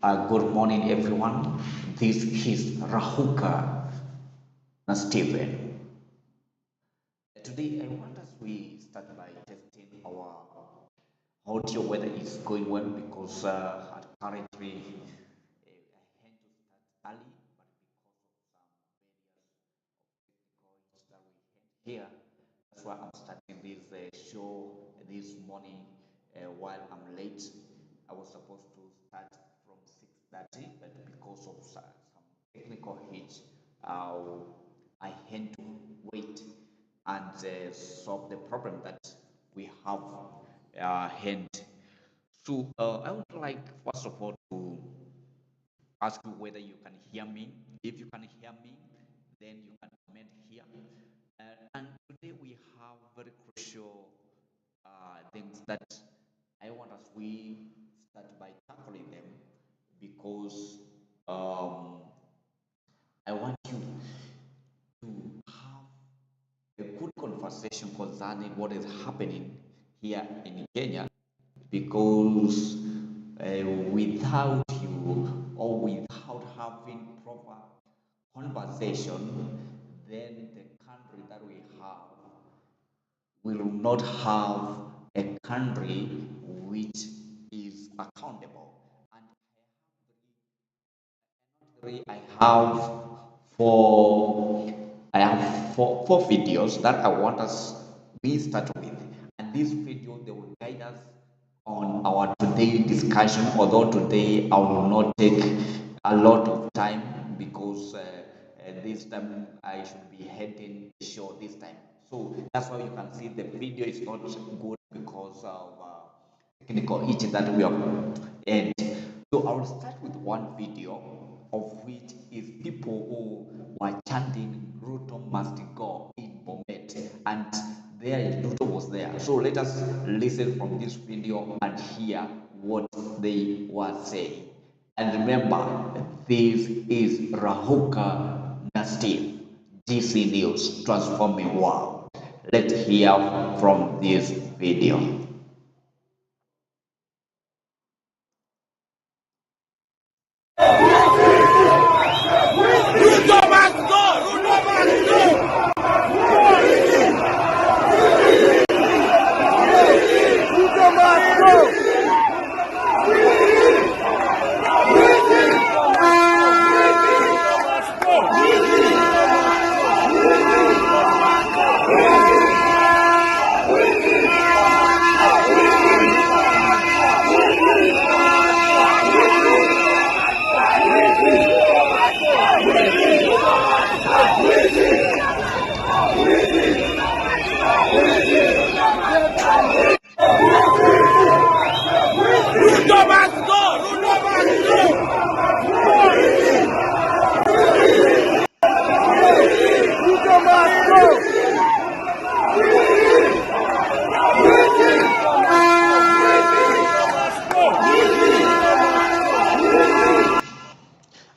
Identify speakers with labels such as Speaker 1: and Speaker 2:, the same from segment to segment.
Speaker 1: Good morning, everyone. This is Rahuka and Stephen. Today, I want us we start by testing our audio whether it's going well because currently I had to start early, but because of some various technical issues that we had here, that's why I'm starting this show this morning while I'm late. I was supposed to start from 6:30, but because of some technical hitch, I had to wait and solve the problem that we have hand. So I would like first of all to ask you whether you can hear me. If you can hear me, then you can comment here. And today we have very crucial things that I want us we start by tackling them because I want you to have a good conversation concerning what is happening here in Kenya because without you or without having proper conversation, then the country that we have will not have a country which is accountable. And I have four videos that I want us we start with, and these videos they will guide us on our today discussion. Although today I will not take a lot of time because this time I should be heading the show this time. So that's why you can see the video is not good because of technical issue that we have. And so I will start with one video of which is people who were chanting Ruto must go in Bomet, and there Ruto was there. So let us listen from this video and hear what they were saying. And remember, this is Rahuka Nastif, GC News, transforming world. Let's hear from this video.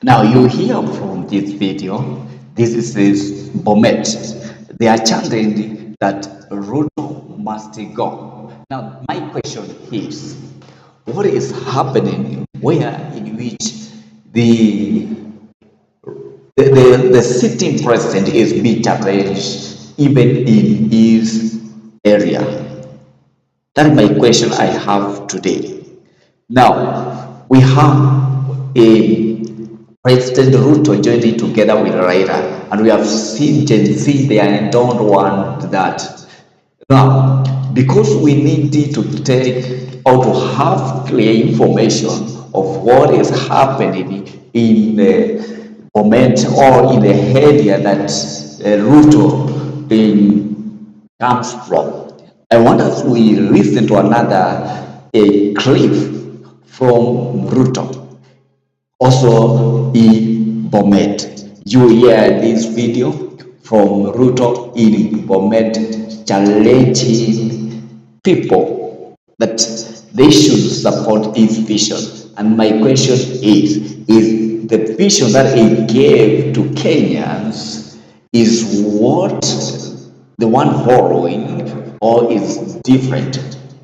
Speaker 1: Now you hear from this video, this is Bomet. They are chanting that Ruto must go. Now my question is, what is happening where in which the the sitting president is being challenged even in his area? That's my question I have today. Now we have a President Ruto joining together with Raila, and we have seen Gen Z there and don't want that. Now, because we need to take or to have clear information of what is happening in the moment or in the area that Ruto comes from, I want us to listen to another clip from Ruto. Also in Bomet, you hear this video from Ruto in Bomet challenging people that they should support his vision. And my question is the vision that he gave to Kenyans is what the one following or is different?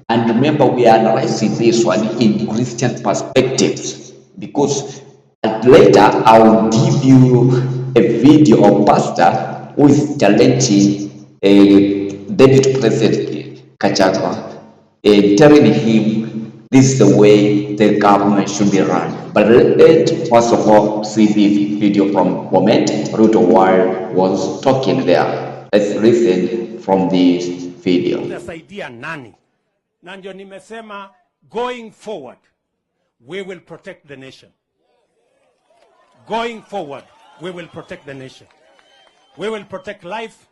Speaker 1: And remember, we are analyzing this one in Christian perspectives. because later I'll give you a video of pastor who is challenging Deputy President Kachagwa, telling him this is the way the government should be run. But let's first of all see the video from moment Ruto while was talking there. Let's listen from this video.
Speaker 2: Tutasaidia nani? Na ndio nimesema going forward we will protect the nation. Going forward we will protect the nation. We will protect life,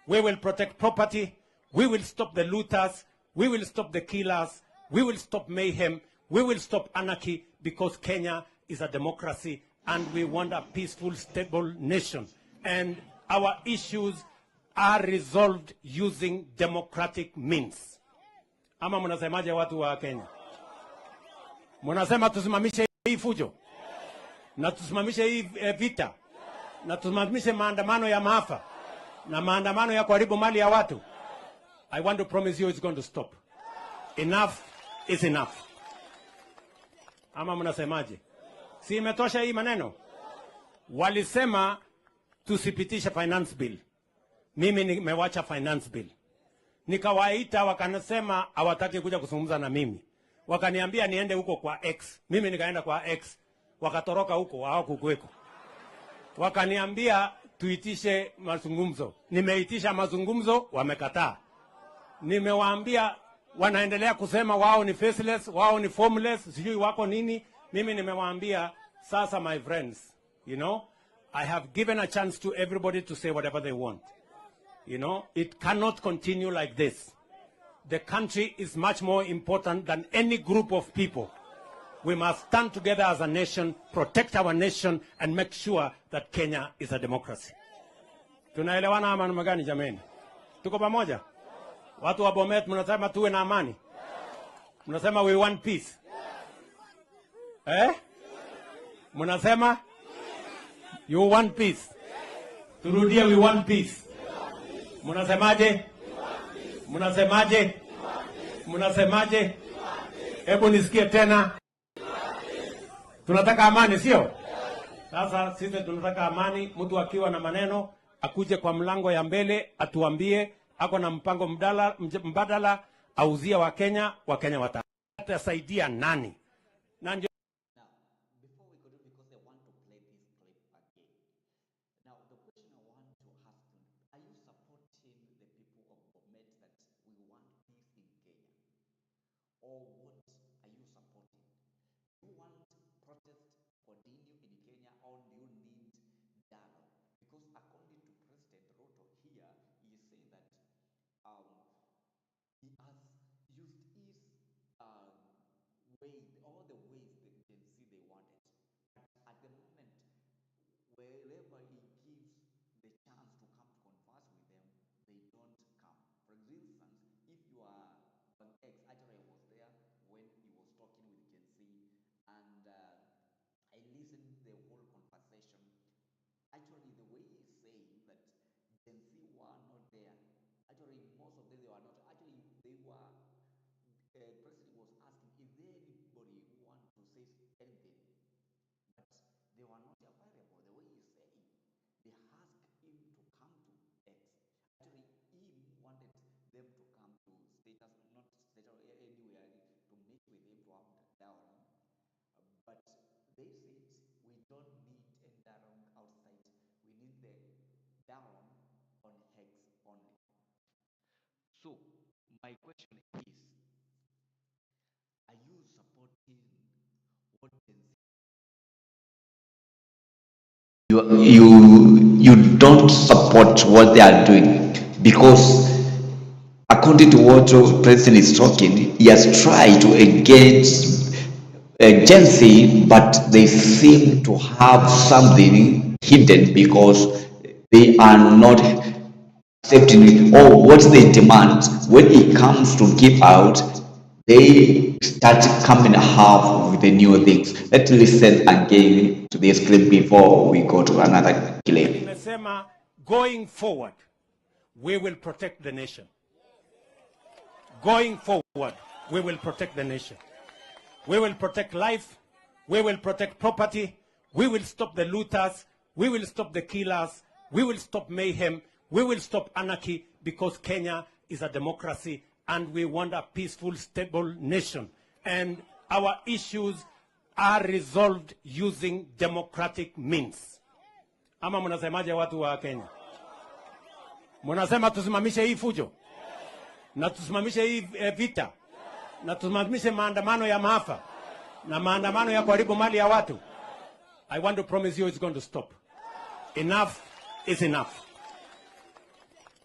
Speaker 2: we will protect property, we will stop the looters, we will stop the killers, we will stop mayhem, we will stop anarchy, because Kenya is a democracy and we want a peaceful, stable nation. And our issues are resolved using democratic means. Ama mnasemaje watu wa Kenya? Mnasema tusimamishe hii fujo? Na tusimamishe hii vita? Na tusimamishe maandamano ya maafa? Na maandamano ya kuharibu mali ya watu? I want to promise you it's going to stop. Enough is enough. Ama mnasemaje? Si imetosha hii maneno? Walisema tusipitishe finance bill. Mimi nimewacha finance bill. Nikawaita wakanasema hawataki kuja kuzungumza na mimi. Wakaniambia niende huko kwa X. Mimi nikaenda kwa X. Wakatoroka huko hawakukuweko. Wakaniambia tuitishe mazungumzo. Nimeitisha mazungumzo, wamekataa. Nimewaambia wanaendelea kusema wao ni faceless, wao ni formless, sijui wako nini. Mimi nimewaambia sasa, my friends, you know, I have given a chance to everybody to say whatever they want. You know, it cannot continue like this. The country is much more important than any group of people. We must stand together as a nation, protect our nation, and make sure that Kenya is a democracy. Tunaelewana ama namna gani jameni? Tuko pamoja? Watu wa Bomet mnasema tuwe na amani. Mnasema we want peace. Mnasema you want peace. Turudie we want peace. Mnasemaje? Mnasemaje? Mnasemaje? Hebu nisikie tena. Tunataka amani, sio? Sasa sisi tunataka amani. Mtu akiwa na maneno akuje kwa mlango ya mbele atuambie ako na mpango mbadala auzia Wakenya watasaidia nani? Na ndio
Speaker 1: or what are you supporting? Do you want protest continue in Kenya, or do you need dialogue? Because according to President Ruto here, he is saying that he has used his way, all the ways the Gen Z they wanted. But at the moment, wherever he gives the chance to come to converse with them, they don't come. For instance, if you are an ex, actually I was there when he was talking with Gen Z, and I listened to the whole conversation. Actually, the way he's saying that Gen Z were not there. Actually, most of them they were not. Actually, they were. President was asking, is there anybody who wants to say anything? But they were not available. The way he's saying, they asked him to come to X. Actually, he wanted them to come to status, not status anywhere, to meet with him to have dialogue. But they said we don't need any dialogue outside. We need the dialogue on X only. So my question is, are you supporting what you don't support what they are doing? Because according to what the president is talking, he has tried to engage Gen Z, but they seem to have something hidden because they are not accepting it. Or what they demand when it comes to give out, they start coming up with the new things. Let's listen again to this clip before we go to another clip.
Speaker 2: Nimesema going forward, we will protect the nation. Going forward, we will protect the nation. We will protect life, We will protect property. We will stop the looters. We will stop the killers. We will stop mayhem. We will stop anarchy, because Kenya is a democracy and we want a peaceful, stable nation. And our issues are resolved using democratic means. Ama mnasemaje watu wa Kenya? Mnasema tusimamishe hii fujo? Na tusimamishe hii vita? Na tusimamishe maandamano ya maafa? Na maandamano ya kuharibu mali ya watu? I want to promise you it's going to stop. Enough is enough.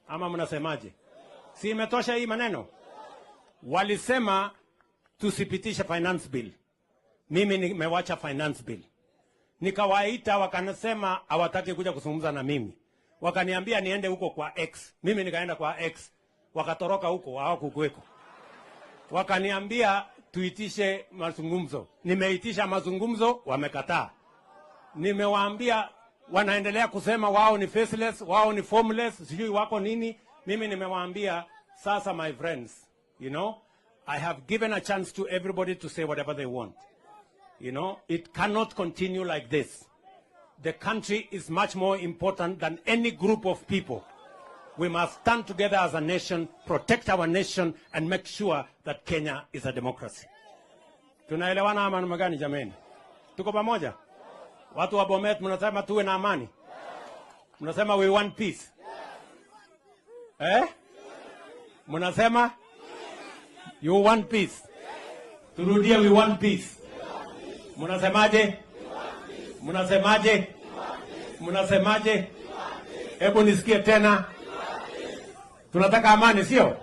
Speaker 2: Ama mnasemaje? Si imetosha hii maneno? Walisema tusipitishe finance bill. Mimi nimewacha finance bill. Nikawaita wakanasema hawataki kuja kuzungumza na mimi. Wakaniambia niende huko kwa X. Mimi nikaenda kwa X. Wakatoroka huko, hawakukuweko. Wakaniambia tuitishe mazungumzo. Nimeitisha mazungumzo, wamekataa. Nimewaambia wanaendelea kusema wao ni faceless, wao ni formless, sijui wako nini. Mimi nimewaambia sasa, my friends, you know, I have given a chance to everybody to say whatever they want. You know, it cannot continue like this. The country is much more important than any group of people. We must stand together as a nation, protect our nation, and make sure that Kenya is a democracy. Tunaelewana ama namna gani jameni? Tuko pamoja? Watu wa Bomet mnasema tuwe na amani. Mnasema we want peace. Mnasema you want peace. Turudie we want peace. Mnasemaje? Mnasemaje? Mnasemaje? Hebu nisikie tena. Tunataka amani, sio?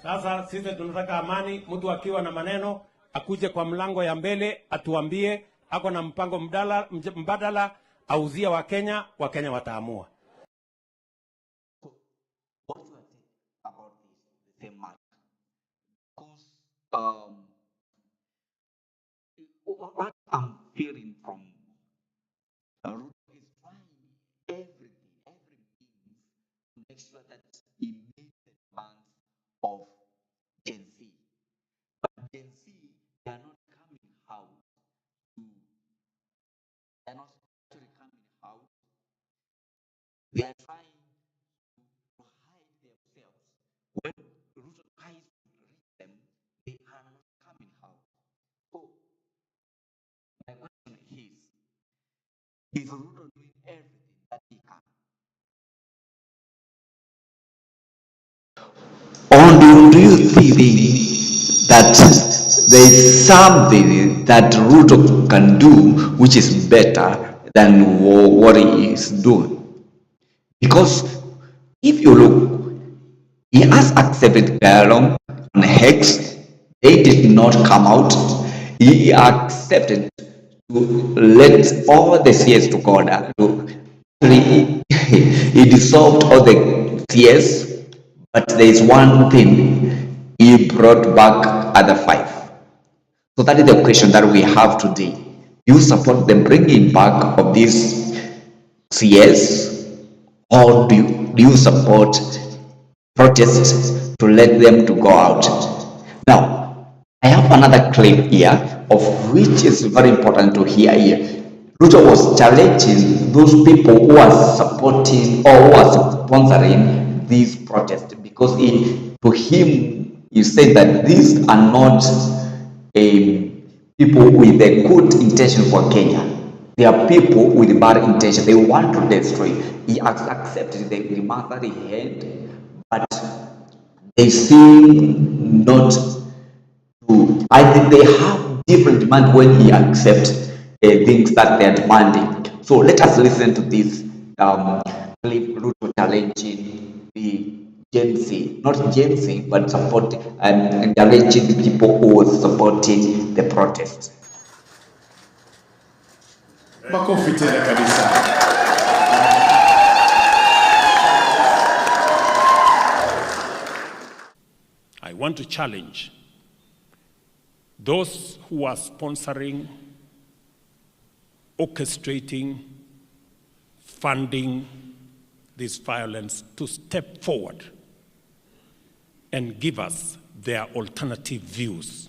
Speaker 2: Sasa sisi tunataka amani. Mtu akiwa na maneno akuje kwa mlango ya mbele atuambie ako na mpango mbadala auzia Wakenya wataamua.
Speaker 1: What do you think about this same matter? Because what I'm hearing from Ruto is trying everything to make sure that he meets the demands of Gen Z. But Gen Z, they are not coming out to, they are not actually coming out. They are trying to hide themselves. When Ruto tries to reach them, they are not coming out. So, my question is Ruto doing everything that he can? Or do you think that there is something that Ruto can do which is better than what he is doing? Because if you look, he has accepted dialogue on Hex. They did not come out. He accepted to let all the CS to go down. He dissolved all the CS, but there is one thing, he brought back other 5. So that is the question that we have today. Do you support the bringing back of this CS, or do you support protests to let them to go out? Now, I have another clip here of which is very important to hear here. Ruto was challenging those people who are supporting or who are sponsoring these protests, because to him, he said that these are not people with a good intention for Kenya. They are people with bad intention. They want to destroy. He has accepted the demand that he had, but they seem not to. I think they have different demand when he accepts things that they are demanding. So let us listen to this clip, Ruto challenging the Gen Z, not Gen Z, but supporting and challenging the people who are supporting the protest.
Speaker 3: Makofi tena kabisa.
Speaker 2: I want to challenge those who are sponsoring, orchestrating, funding this violence to step forward and give us their alternative views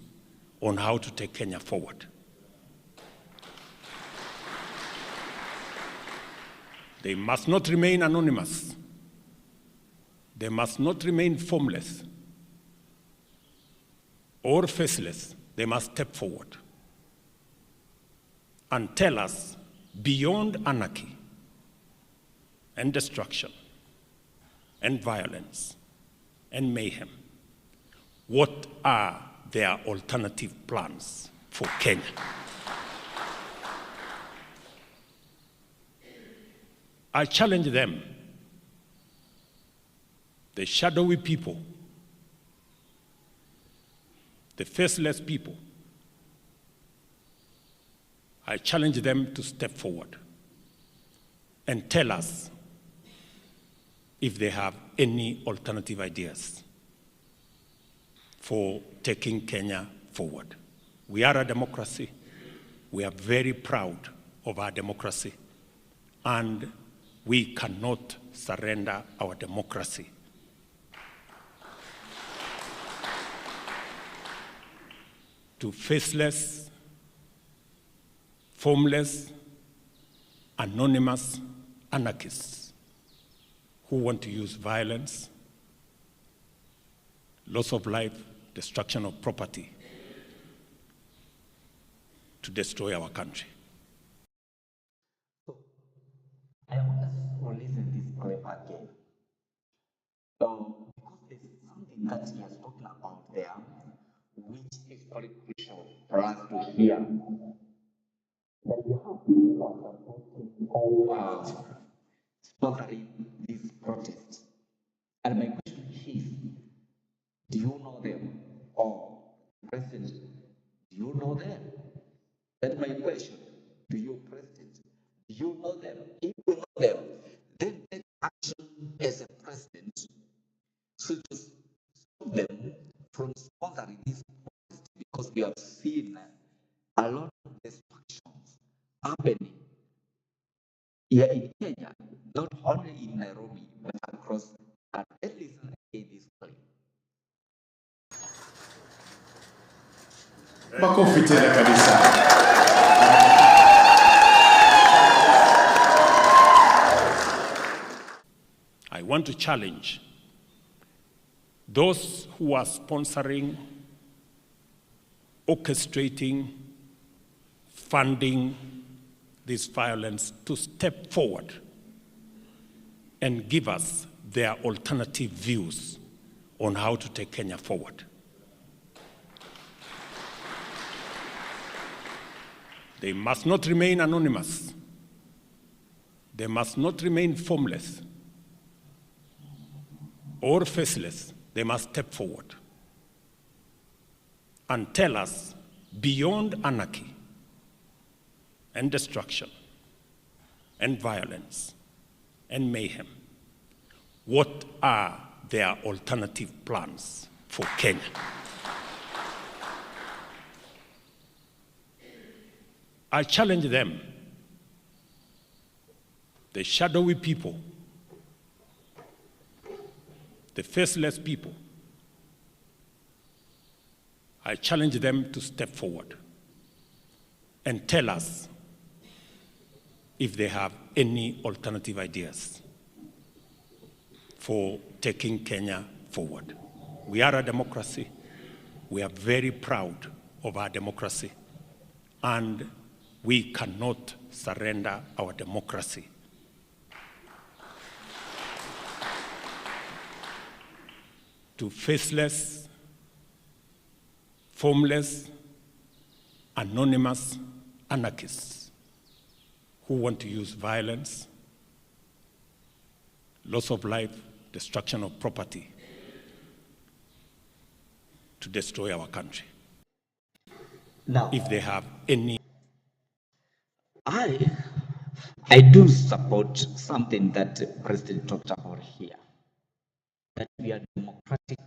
Speaker 2: on how to take Kenya forward. They must not remain anonymous. They must not remain formless or faceless. They must step forward and tell us, beyond anarchy and destruction and violence and mayhem, what are their alternative plans for Kenya? I challenge them, the shadowy people, the faceless people. I challenge them to step forward and tell us if they have any alternative ideas for taking Kenya forward. We are a democracy. We are very proud of our democracy, and we cannot surrender our democracy to faceless, formless, anonymous anarchists who want to use violence, loss of life, destruction of property to destroy our country.
Speaker 1: I want us to listen this clip again. Because there's something that he has talked about there, which is very crucial for us to hear. That we have people who are supporting or sponsoring this protest. And my question is, do you know them? Or, President, do you know them? That's my question. Do you, President, do you know them? If you know them, then take action as a president so to stop them from sponsoring this protest, because we have seen a lot of destructions happening here in Kenya, not only in Nairobi, but across. And let's listen again this clip.
Speaker 3: Makofi tena kabisa.
Speaker 2: I want to challenge those who are sponsoring, orchestrating, funding this violence to step forward and give us their alternative views on how to take Kenya forward. They must not remain anonymous. They must not remain formless or faceless. They must step forward and tell us, beyond anarchy and destruction and violence and mayhem, what are their alternative plans for Kenya? I challenge them, the shadowy people, the faceless people. I challenge them to step forward and tell us if they have any alternative ideas for taking Kenya forward. We are a democracy. We are very proud of our democracy, and we cannot surrender our democracy to faceless, formless, anonymous anarchists who want to use violence, loss of life, destruction of property to destroy our country.
Speaker 1: Now,
Speaker 2: If they have any...
Speaker 1: I do support something that the President talked about here, that we are a democratic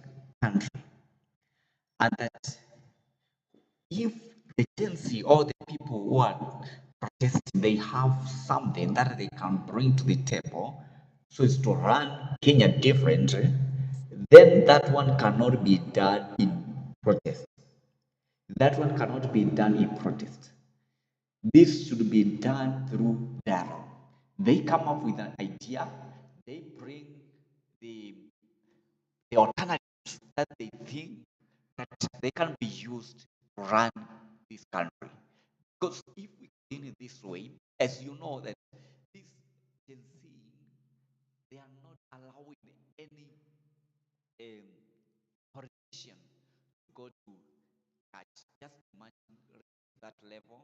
Speaker 1: country, and that if the Gen Z or the people who are protesting, they have something that they can bring to the table so as to run Kenya differently, then that one cannot be done in protest. That one cannot be done in protest. This should be done through dialogue. They come up with an idea, they bring the, alternatives that they think that they can be used to run this country. Because if we continue this way, as you know that this Gen Z, they are not allowing any politician to go to church. Just imagine that level,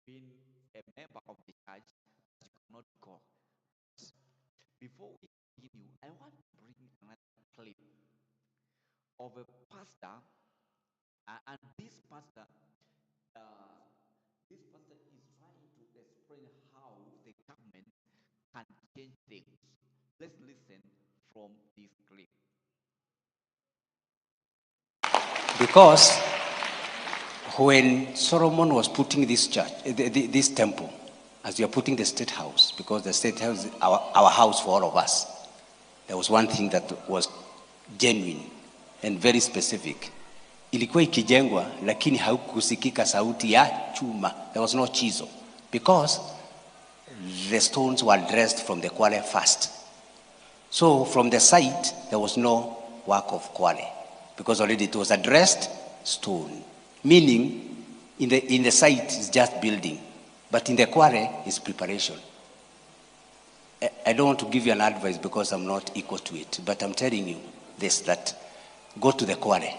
Speaker 1: being a member of the church, but you cannot go. Before we continue, I want to bring another clip of a pastor, and this pastor is trying to explain how the government can change things. Let's listen from this clip.
Speaker 4: Because when Solomon was putting this church, this temple, as you are putting the state house, because the state house is our house for all of us, there was one thing that was genuine and very specific. Ilikuwa ikijengwa, lakini haukusikika sauti ya chuma. There was no chisel, because the stones were dressed from the Kwale first. So from the site, there was no work of Kwale, because already it was addressed stone. Meaning, in the site is just building, but in the Kwale is preparation. I don't want to give you an advice because I'm not equal to it, but I'm telling you this, that go to the Kwale,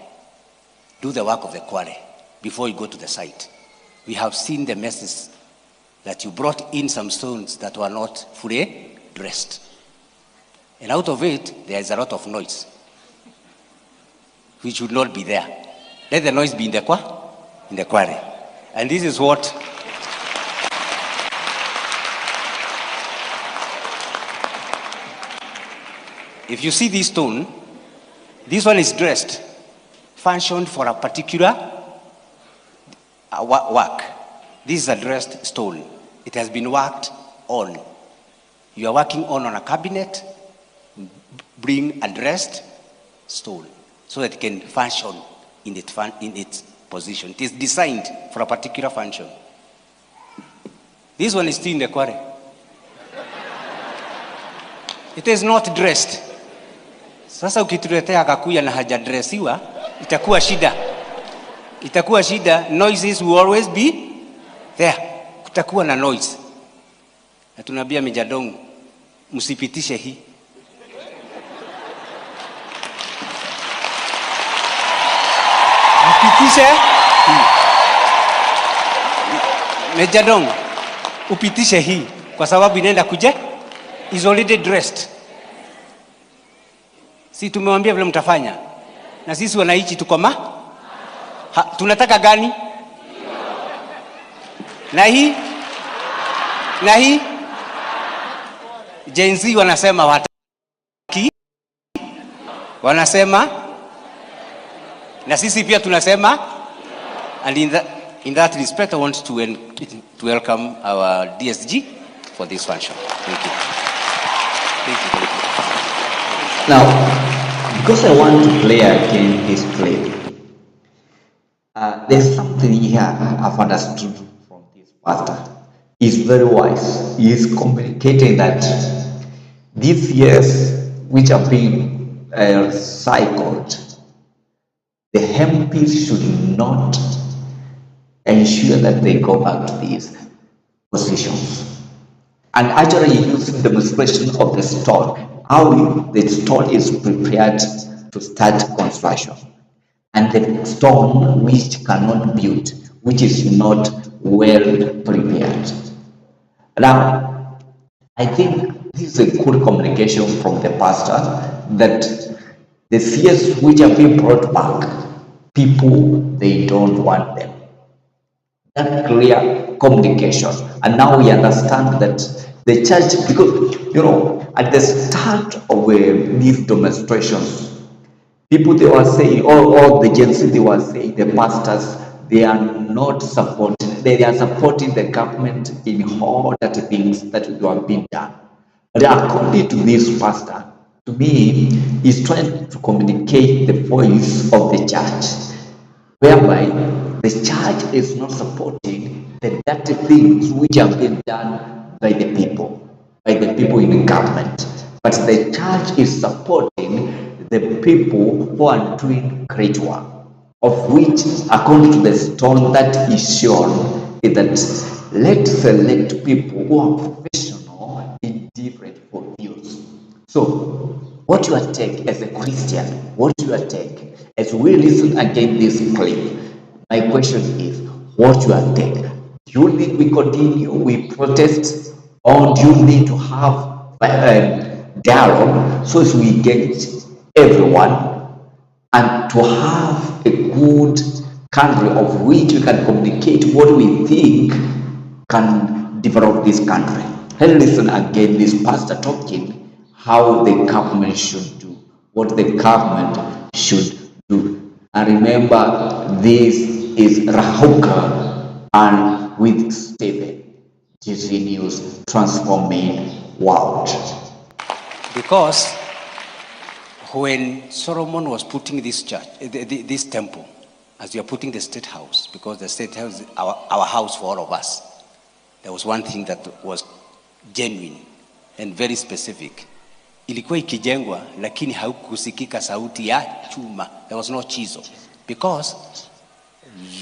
Speaker 4: do the work of the Kwale before you go to the site. We have seen the messes that you brought in some stones that were not fully dressed. And out of it, there is a lot of noise, which should not be there. Let the noise be in the Kwale. And this is what if you see this stone, this one is dressed, functioned for a particular work. This is a dressed stone. It has been worked on. You are working on a cabinet, bring a dressed stone so that it can function in its position. It is designed for a particular function. This one is still in the quarry. It is not dressed. Sasa ukituletea akakuya na hajadresiwa, itakuwa shida. Itakuwa shida. Noises will always be there. Kutakuwa na noise. Na tunaambia Mijadong, msipitishe hii. Upitishe hii. Mijadong, upitishe hii. Kwa sababu inaenda kuja, is already dressed. Si tumewambia vile mtafanya. Na sisi wanaichi tuko tunataka gani? Na hii Gen Z wanasema wataki, wanasema, na sisi pia tunasema. And in that respect, I want to welcome our DSG for this function. Thank you. Thank you. Thank you.
Speaker 1: Now, because I want to play again this play, there's something here I've understood from this pastor. He's very wise. He is communicating that these years which are being cycled, the MPs should not ensure that they go back to these positions. And actually using the demonstration of the stone, how the stone is prepared to start construction, and the stone which cannot build, which is not well prepared. Now, I think this is a good communication from the pastor that the fears which are being brought back, people, they don't want them. That clear communication. And now we understand that the church, because, at the start of these demonstrations, people, they were saying, all the Gen Z, they were saying, the pastors, they are not supporting, they are supporting the government in all that things that are being done. But according to this pastor, to me, he's trying to communicate the voice of the church, whereby the church is not supporting the dirty things which have been done by the people. by the people in government, but the church is supporting the people who are doing great work, of which, according to the stone that is shown, is that let's select people who are professional in different fields. So, what your take as a Christian, what your take as we listen again this clip, my question is, what your take? Do you need we continue, we protest, or do you need to have dialogue so as we get everyone and to have a good country of which we can communicate what we think can develop this country? Let's listen again this pastor talking how the government should do, what the government should do. And remember, this is Rahuka and with Stephen, GCNews transforming world.
Speaker 4: Because when Solomon was putting this church, this temple, as you are putting the state house, because the state house is our house for all of us, there was one thing that was genuine and very specific. Ilikuwa ikijengwa, lakini haukusikika sauti ya chuma. There was no chisel, because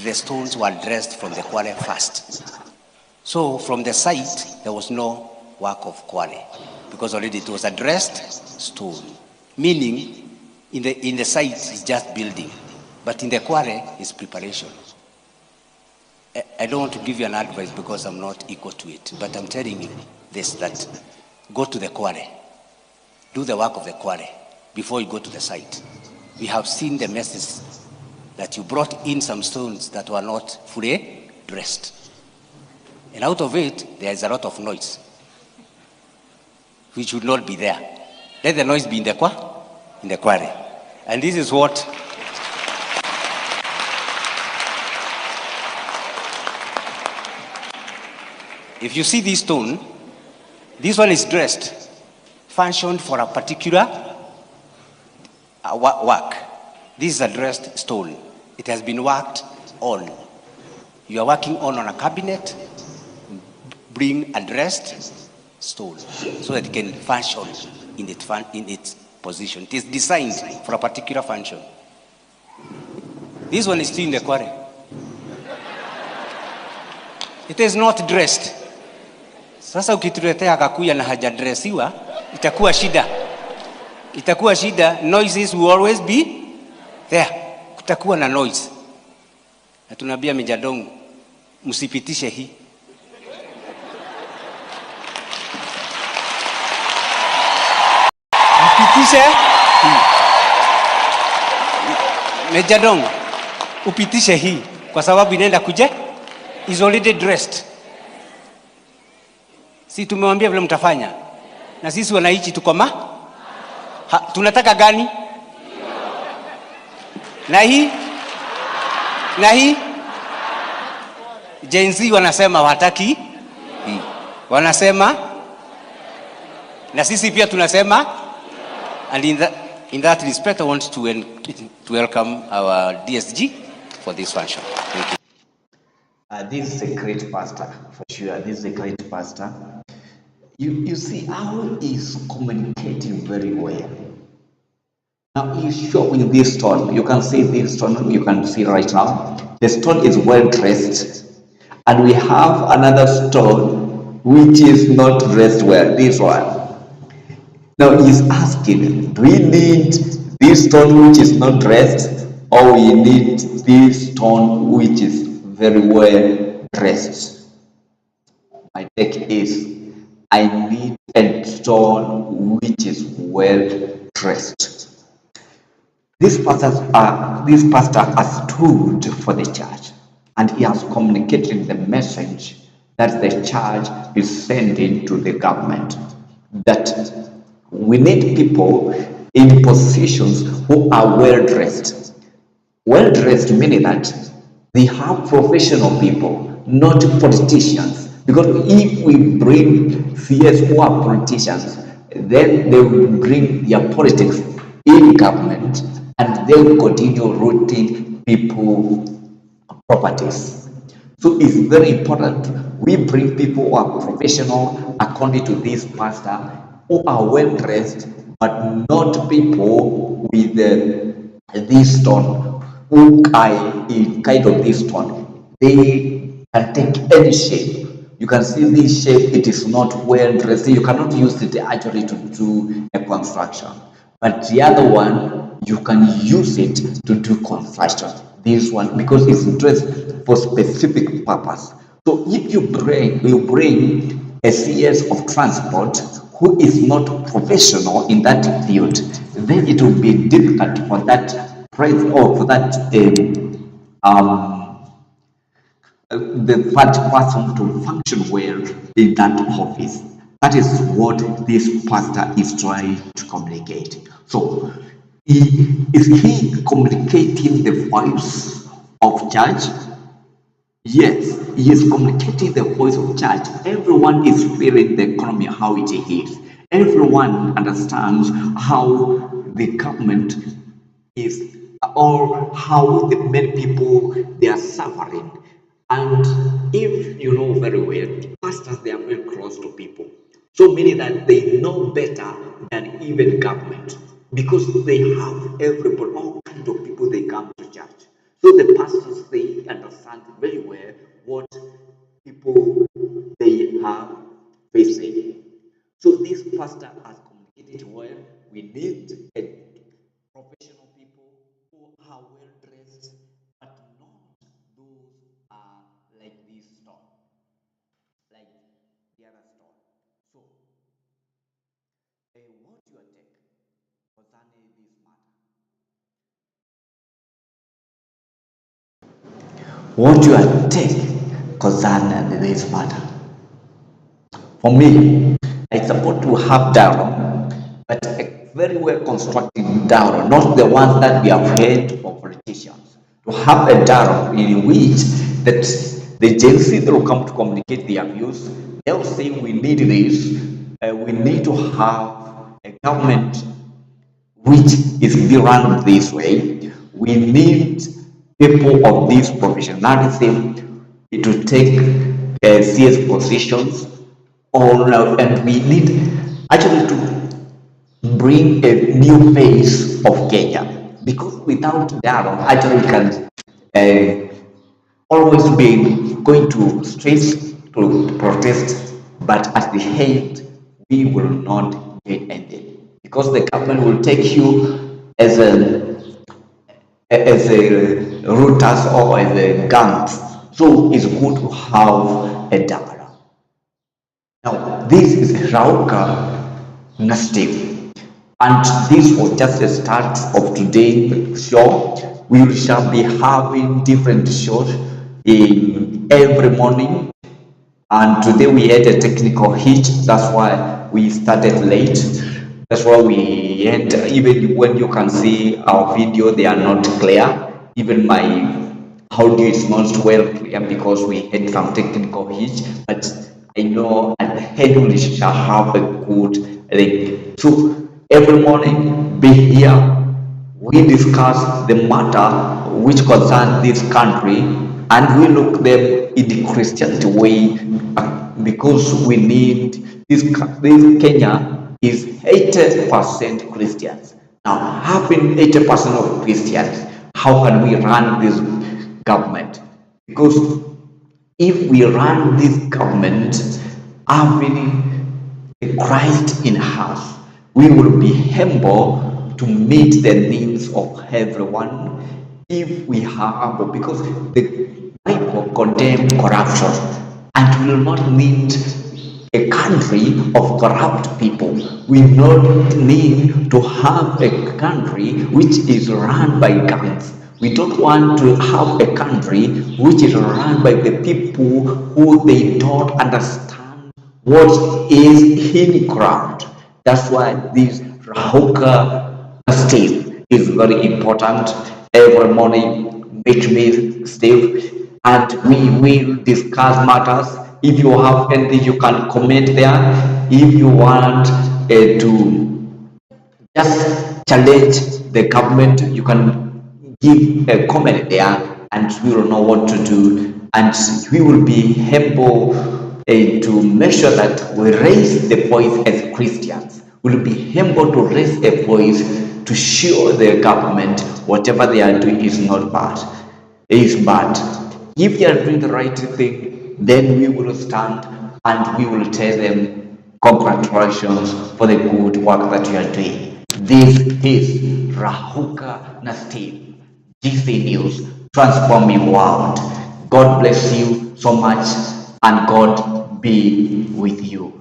Speaker 4: the stones were dressed from the quarry first. So from the site, there was no work of quarry, because already it was a dressed stone. Meaning, in the site is just building, but in the quarry is preparation. I don't want to give you an advice because I'm not equal to it, but I'm telling you this, that go to the quarry, do the work of the quarry before you go to the site. We have seen the messes that you brought in some stones that were not fully dressed. And out of it, there is a lot of noise, which should not be there. Let the noise be in the quarry. And this is what if you see this stone, this one is dressed, functioned for a particular work. This is a dressed stone. It has been worked on. You are working on a cabinet, bring a dressed stone so that it can function in its position. It is designed for a particular function. This one is still in the quarry. It is not dressed. Sasa ukituletea akakuya na hajadresiwa, itakuwa shida. Itakuwa shida. Noises will always be there. Kutakuwa na noise. Na tunaambia Mijadong, msipitishe hii. Msipitishe hii. Mijadong, upitishe hii kwa sababu inaenda kuje is already dressed. Si tumewambia vile mtafanya. Na sisi wanaichi tuko tunataka gani? Na hii Gen Z wanasema wataki hii. Wanasema na sisi pia tunasema. And in that respect I want to welcome our DSG for this function. Thank you.
Speaker 1: This is a great pastor, for sure. This is a great pastor. You see how he's communicating very well. Now he's showing this stone. You can see this stone, you can see right now. The stone is well dressed. And we have another stone which is not dressed well, this one. Now he's asking, do we need this stone which is not dressed, or we need this stone which is very well dressed? My take is, I need a stone which is well dressed. This pastor has stood for the church, and he has communicated the message that the church is sending to the government, that we need people in positions who are well dressed. Well dressed meaning that they have professional people, not politicians. Because if we bring CS who are politicians, then they will bring their politics in government and they will continue rooting people properties. So it's very important we bring people who are professional according to this pastor, who are well dressed, but not people with this tone, who are in kind of this tone. They can take any shape. You can see this shape, it is not well dressed. You cannot use it actually to do a construction. But the other one, you can use it to do construction. This one, because it's dressed for specific purpose. So if you bring a CS of transport who is not professional in that field, then it will be difficult for that price or for that the third person to function well in that office. That is what this pastor is trying to communicate. So, is he communicating the voice of church? Yes, he is communicating the voice of church. Everyone is feeling the economy how it is. Everyone understands how the government is, or how the many people they are suffering. And if you know very well, pastors they are very close to people. So meaning that they know better than even government, because they have everybody, all kind of people they come to church. So the pastors they understand very well what people they are facing. So this pastor has communicated well. We need a professional people who are well dressed, but not those like this store, like the other store. So, what your take concerning this matter? What your take concerning this matter? For me, I support to have dialogue, but a very well constructed dialogue, not the ones that we have heard for politicians. To have a dialogue in which that the Gen Z will come to communicate their views. They'll say we need this, we need to have a government which is run this way. We need people of this professionalism to take serious positions on, and we need actually to bring a new face of Kenya, because without that, actually we can always be going to streets to protest, but at the end we will not get anything, because the government will take you as a routers or as a guns. So it's good to have a dialogue. Now, this is Rauka Nastiv, and this was just the start of today's show. We shall be having different shows in every morning, and today we had a technical hitch. That's why we started late. That's why we end. Even when you can see our video, they are not clear. Even my audio is not well clear because we had some technical hitch. But I know at the head we shall have a good link. So every morning, be here. We discuss the matter which concerns this country, and we look them in the Christian way, because we need this Kenya is 80% Christians. Now, having 80% of Christians, how can we run this government? Because if we run this government having Christ in us, we will be able to meet the needs of everyone. If we have, because the Bible condemns corruption, and we will not need a country of corrupt people. We not need to have a country which is run by gangs. We don't want to have a country which is run by the people who they don't understand what is in ground. That's why this Rahuka state is very important. Every morning, meet me, Steve, and we will discuss matters. If you have anything, you can comment there. If you want to just challenge the government, you can give a comment there, and we will know what to do and we will be able to make sure that we raise the voice as Christians. We'll be able to raise a voice to show the government whatever they are doing is not bad. Is bad. If they are doing the right thing, then we will stand and we will tell them congratulations for the good work that you are doing. This is Rahuka Nastiv, GC News, transforming world. God bless you so much and God be with you.